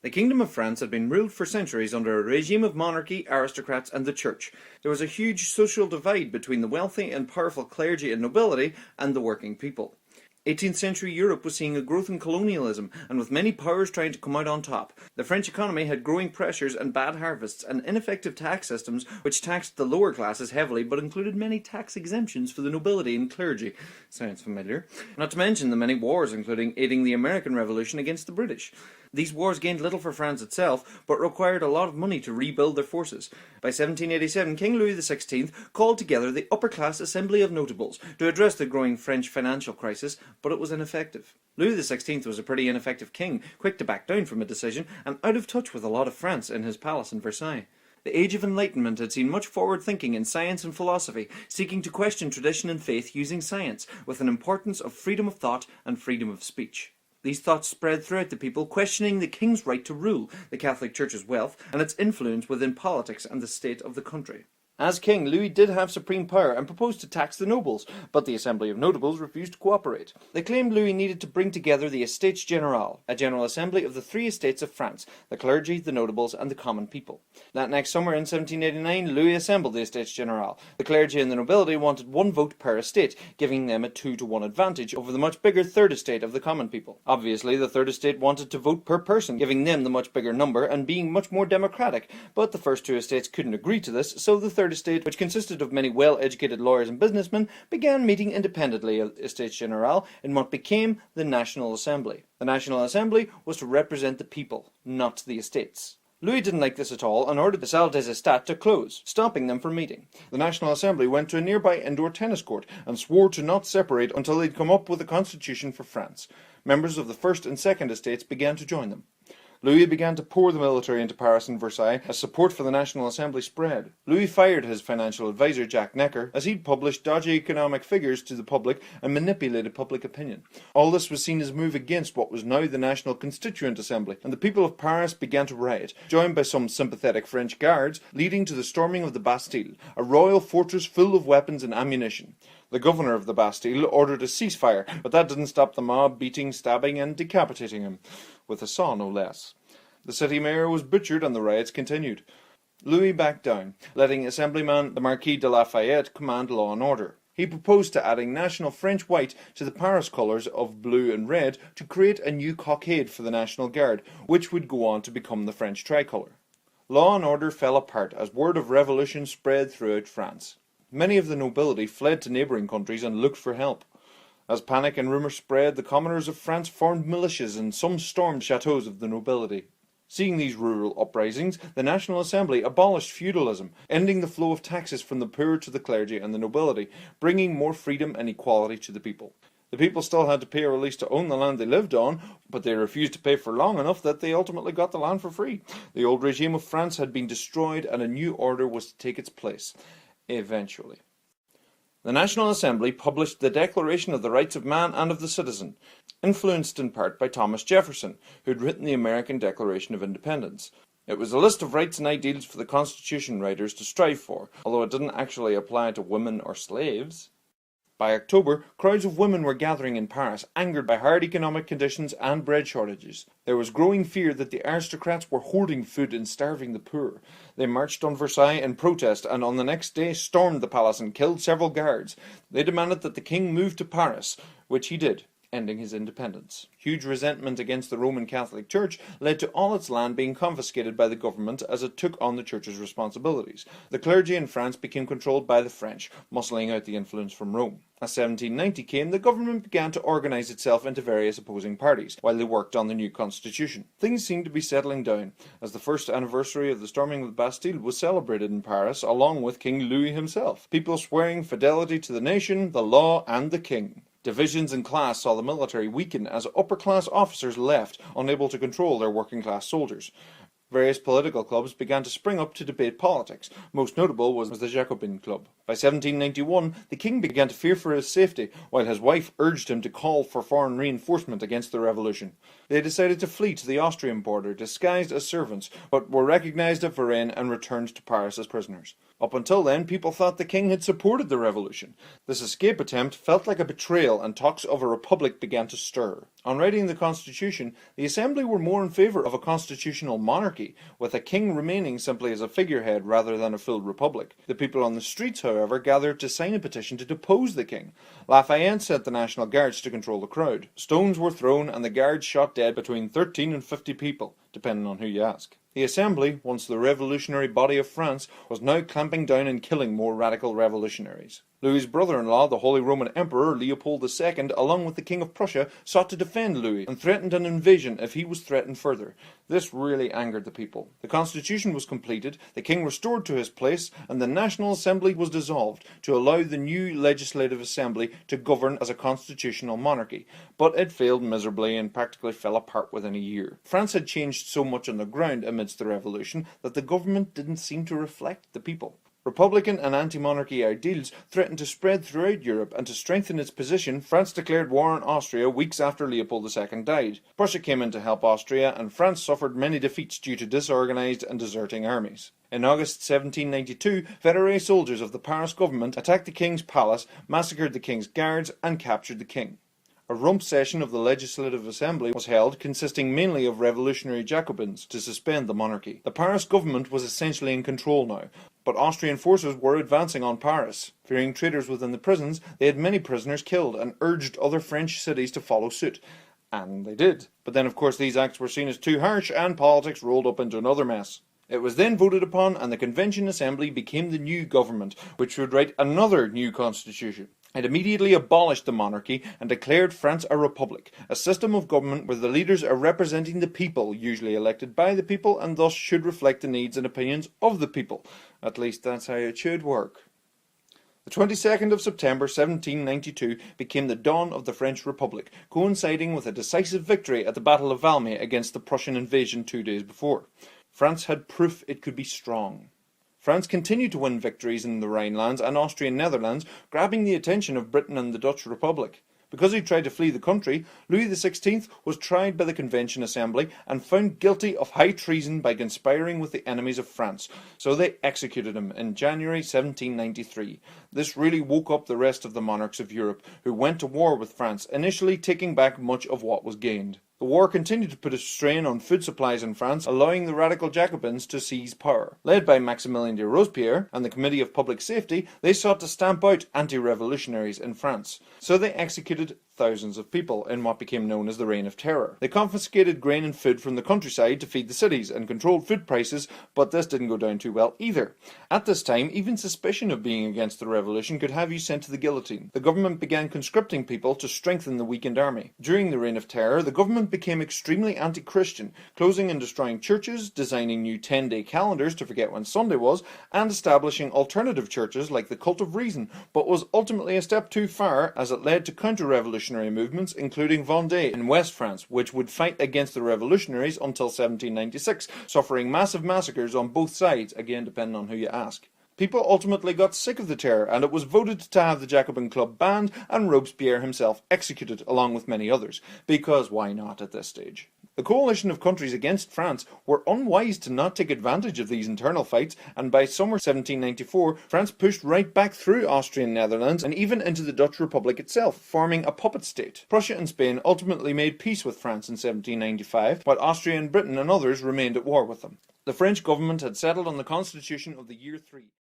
The Kingdom of France had been ruled for centuries under a regime of monarchy, aristocrats, and the church. There was a huge social divide between the wealthy and powerful clergy and nobility and the working people. 18th century Europe was seeing a growth in colonialism, and with many powers trying to come out on top. The French economy had growing pressures and bad harvests, and ineffective tax systems which taxed the lower classes heavily but included many tax exemptions for the nobility and clergy. Sounds familiar. Not to mention the many wars, including aiding the American Revolution against the British. These wars gained little for France itself, but required a lot of money to rebuild their forces. By 1787, King Louis XVI called together the upper-class Assembly of Notables to address the growing French financial crisis, but it was ineffective. Louis XVI was a pretty ineffective king, quick to back down from a decision, and out of touch with a lot of France in his palace in Versailles. The Age of Enlightenment had seen much forward thinking in science and philosophy, seeking to question tradition and faith using science, with an importance of freedom of thought and freedom of speech. These thoughts spread throughout the people, questioning the king's right to rule, the Catholic Church's wealth, and its influence within politics and the state of the country. As king, Louis did have supreme power and proposed to tax the nobles, but the Assembly of Notables refused to cooperate. They claimed Louis needed to bring together the Estates Generales, a general assembly of the three estates of France, the clergy, the notables, and the common people. That next summer in 1789, Louis assembled the Estates Generales. The clergy and the nobility wanted one vote per estate, giving them a 2-to-1 advantage over the much bigger third estate of the common people. Obviously, the third estate wanted to vote per person, giving them the much bigger number and being much more democratic, but the first two estates couldn't agree to this, so the third estate, which consisted of many well-educated lawyers and businessmen, began meeting independently of Estates Generales in what became the National Assembly. The National Assembly was to represent the people, not the estates. Louis didn't like this at all and ordered the Salle des Estats to close, stopping them from meeting. The National Assembly went to a nearby indoor tennis court and swore to not separate until they'd come up with a constitution for France. Members of the first and second estates began to join them. Louis began to pour the military into Paris and Versailles as support for the National Assembly spread. Louis fired his financial advisor Jacques Necker as he'd published dodgy economic figures to the public and manipulated public opinion. All this was seen as a move against what was now the National Constituent Assembly, and the people of Paris began to riot, joined by some sympathetic French guards, leading to the storming of the Bastille, a royal fortress full of weapons and ammunition. The governor of the Bastille ordered a ceasefire, but that didn't stop the mob beating, stabbing and decapitating him, with a saw no less. The city mayor was butchered and the riots continued. Louis backed down, letting Assemblyman the Marquis de Lafayette command law and order. He proposed to adding national French white to the Paris colours of blue and red to create a new cockade for the National Guard, which would go on to become the French tricolour. Law and order fell apart as word of revolution spread throughout France. Many of the nobility fled to neighbouring countries and looked for help. As panic and rumour spread, the commoners of France formed militias and some stormed chateaux of the nobility. Seeing these rural uprisings, the National Assembly abolished feudalism, ending the flow of taxes from the poor to the clergy and the nobility, bringing more freedom and equality to the people. The people still had to pay a release to own the land they lived on, but they refused to pay for long enough that they ultimately got the land for free. The old regime of France had been destroyed and a new order was to take its place. Eventually. The National Assembly published the Declaration of the Rights of Man and of the Citizen, influenced in part by Thomas Jefferson, who had written the American Declaration of Independence. It was a list of rights and ideals for the Constitution writers to strive for, although it didn't actually apply to women or slaves. By October, crowds of women were gathering in Paris, angered by hard economic conditions and bread shortages. There was growing fear that the aristocrats were hoarding food and starving the poor. They marched on Versailles in protest and on the next day stormed the palace and killed several guards. They demanded that the king move to Paris, which he did, ending his independence. Huge resentment against the Roman Catholic Church led to all its land being confiscated by the government as it took on the church's responsibilities. The clergy in France became controlled by the French, muscling out the influence from Rome. As 1790 came, the government began to organise itself into various opposing parties, while they worked on the new constitution. Things seemed to be settling down, as the first anniversary of the storming of the Bastille was celebrated in Paris, along with King Louis himself, people swearing fidelity to the nation, the law and the king. Divisions in class saw the military weaken as upper-class officers left, unable to control their working-class soldiers. Various political clubs began to spring up to debate politics. Most notable was the Jacobin Club. By 1791, the king began to fear for his safety, while his wife urged him to call for foreign reinforcement against the revolution. They decided to flee to the Austrian border, disguised as servants, but were recognised at Varennes and returned to Paris as prisoners. Up until then, people thought the king had supported the revolution. This escape attempt felt like a betrayal, and talks of a republic began to stir. On writing the constitution, the Assembly were more in favour of a constitutional monarchy, with a king remaining simply as a figurehead rather than a full republic. The people on the streets, however, gathered to sign a petition to depose the king. Lafayette sent the National Guards to control the crowd. Stones were thrown and the guards shot dead between 13 and 50 people, depending on who you ask. The Assembly, once the revolutionary body of France, was now clamping down and killing more radical revolutionaries. Louis's brother-in-law, the Holy Roman Emperor Leopold II, along with the King of Prussia, sought to defend Louis and threatened an invasion if he was threatened further. This really angered the people. The constitution was completed, the king restored to his place, and the National Assembly was dissolved to allow the new Legislative Assembly to govern as a constitutional monarchy. But it failed miserably and practically fell apart within a year. France had changed so much on the ground amidst the revolution that the government didn't seem to reflect the people. Republican and anti-monarchy ideals threatened to spread throughout Europe, and to strengthen its position, France declared war on Austria weeks after Leopold II died. Prussia came in to help Austria, and France suffered many defeats due to disorganised and deserting armies. In August 1792, Federé soldiers of the Paris government attacked the king's palace, massacred the king's guards, and captured the king. A rump session of the Legislative Assembly was held, consisting mainly of revolutionary Jacobins, to suspend the monarchy. The Paris government was essentially in control now, but Austrian forces were advancing on Paris. Fearing traitors within the prisons, they had many prisoners killed and urged other French cities to follow suit. And they did. But then of course these acts were seen as too harsh, and politics rolled up into another mess. It was then voted upon, and the Convention Assembly became the new government, which would write another new constitution. It immediately abolished the monarchy and declared France a republic, a system of government where the leaders are representing the people, usually elected by the people, and thus should reflect the needs and opinions of the people. At least that's how it should work. The 22nd of September 1792 became the dawn of the French Republic, coinciding with a decisive victory at the Battle of Valmy against the Prussian invasion 2 days before. France had proof it could be strong. France continued to win victories in the Rhinelands and Austrian Netherlands, grabbing the attention of Britain and the Dutch Republic. Because he tried to flee the country, Louis XVI was tried by the Convention Assembly and found guilty of high treason by conspiring with the enemies of France, so they executed him in January 1793. This really woke up the rest of the monarchs of Europe, who went to war with France, initially taking back much of what was gained. The war continued to put a strain on food supplies in France, allowing the radical Jacobins to seize power. Led by Maximilien de Robespierre and the Committee of Public Safety, they sought to stamp out anti-revolutionaries in France. So they executed thousands of people in what became known as the Reign of Terror. They confiscated grain and food from the countryside to feed the cities and controlled food prices, but this didn't go down too well either. At this time, even suspicion of being against the revolution could have you sent to the guillotine. The government began conscripting people to strengthen the weakened army. During the Reign of Terror, the government became extremely anti-Christian, closing and destroying churches, designing new 10-day calendars to forget when Sunday was, and establishing alternative churches like the Cult of Reason, but was ultimately a step too far as it led to counter-revolutionary movements, including Vendée in West France, which would fight against the revolutionaries until 1796, suffering massive massacres on both sides, again depending on who you ask. People ultimately got sick of the terror, and it was voted to have the Jacobin Club banned and Robespierre himself executed, along with many others, because why not at this stage? The coalition of countries against France were unwise to not take advantage of these internal fights, and by summer 1794, France pushed right back through Austrian Netherlands and even into the Dutch Republic itself, forming a puppet state. Prussia and Spain ultimately made peace with France in 1795, while Austria and Britain and others remained at war with them. The French government had settled on the constitution of the year 3.